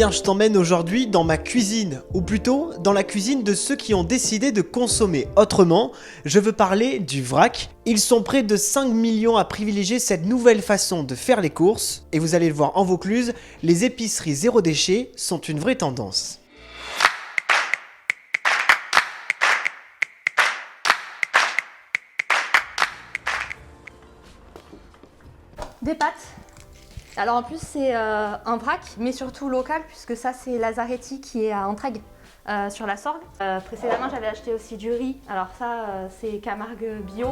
bien, je t'emmène aujourd'hui dans ma cuisine, ou plutôt dans la cuisine de ceux qui ont décidé de consommer autrement. Je veux parler du vrac. Ils sont près de 5 millions à privilégier cette nouvelle façon de faire les courses. Et vous allez le voir en Vaucluse, les épiceries zéro déchet sont une vraie tendance. Des pâtes. Alors en plus c'est un vrac, mais surtout local, puisque ça c'est Lazaretti qui est à Entraigues, sur la Sorgue. Précédemment j'avais acheté aussi du riz, alors ça c'est Camargue Bio.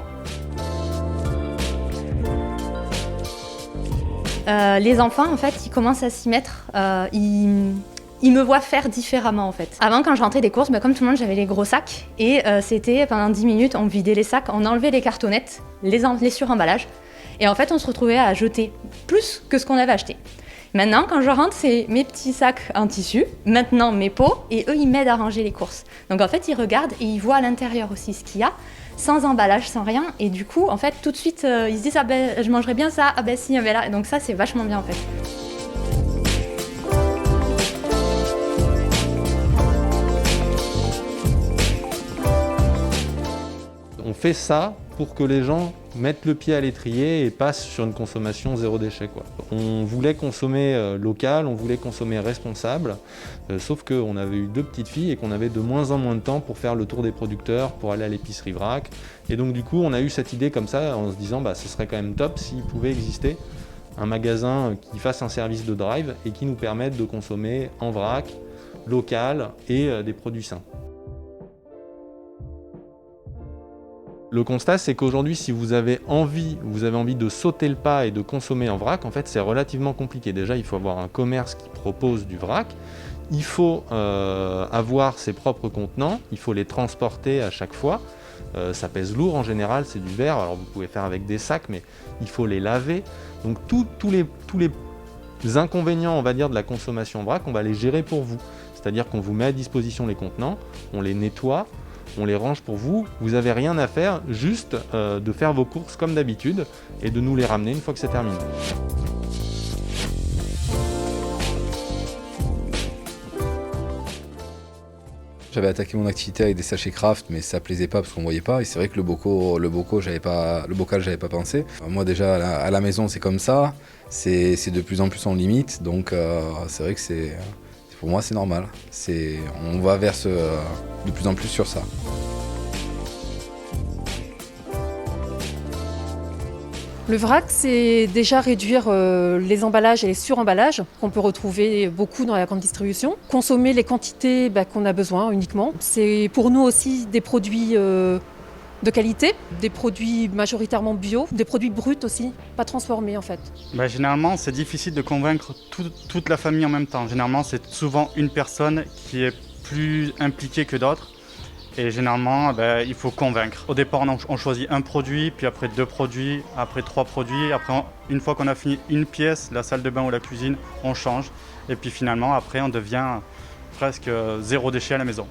Les enfants en fait ils commencent à s'y mettre, ils me voient faire différemment en fait. Avant quand je rentrais des courses, comme tout le monde j'avais les gros sacs et c'était pendant 10 minutes on vidait les sacs, on enlevait les cartonnettes, les suremballages. Et en fait, on se retrouvait à jeter plus que ce qu'on avait acheté. Maintenant, quand je rentre, c'est mes petits sacs en tissu, maintenant mes pots, et eux, ils m'aident à ranger les courses. Donc en fait, ils regardent et ils voient à l'intérieur aussi ce qu'il y a, sans emballage, sans rien. Et du coup, en fait, tout de suite, ils se disent « Ah ben, je mangerais bien ça, ah ben si, ben là ». Et donc ça, c'est vachement bien en fait. On fait ça pour que les gens mettent le pied à l'étrier et passent sur une consommation zéro déchet, quoi. On voulait consommer local, on voulait consommer responsable, sauf qu'on avait eu 2 petites filles et qu'on avait de moins en moins de temps pour faire le tour des producteurs, pour aller à l'épicerie vrac. Et donc du coup, on a eu cette idée comme ça en se disant ce serait quand même top s'il pouvait exister un magasin qui fasse un service de drive et qui nous permette de consommer en vrac, local et des produits sains. Le constat, c'est qu'aujourd'hui, si vous avez envie de sauter le pas et de consommer en vrac, en fait, c'est relativement compliqué. Déjà, il faut avoir un commerce qui propose du vrac. Il faut avoir ses propres contenants. Il faut les transporter à chaque fois. Ça pèse lourd en général, c'est du verre. Alors, vous pouvez faire avec des sacs, mais il faut les laver. Donc, tous les inconvénients, on va dire, de la consommation en vrac, on va les gérer pour vous. C'est-à-dire qu'on vous met à disposition les contenants, on les nettoie, on les range pour vous, vous n'avez rien à faire, juste de faire vos courses comme d'habitude et de nous les ramener une fois que c'est terminé. J'avais attaqué mon activité avec des sachets craft, mais ça plaisait pas parce qu'on voyait pas. Et c'est vrai que le bocal, j'avais pas pensé. Moi déjà à la maison c'est comme ça, c'est de plus en plus en limite, donc c'est vrai que pour moi c'est normal. On va vers de plus en plus sur ça. Le vrac, c'est déjà réduire les emballages et les suremballages qu'on peut retrouver beaucoup dans la grande distribution. Consommer les quantités qu'on a besoin uniquement. C'est pour nous aussi des produits de qualité, des produits majoritairement bio, des produits bruts aussi, pas transformés en fait. Généralement, c'est difficile de convaincre toute la famille en même temps. Généralement, c'est souvent une personne qui est plus impliquée que d'autres. Et généralement, il faut convaincre. Au départ, on choisit un produit, puis après 2 produits, après 3 produits. Après, une fois qu'on a fini une pièce, la salle de bain ou la cuisine, on change. Et puis finalement, après, on devient presque zéro déchet à la maison.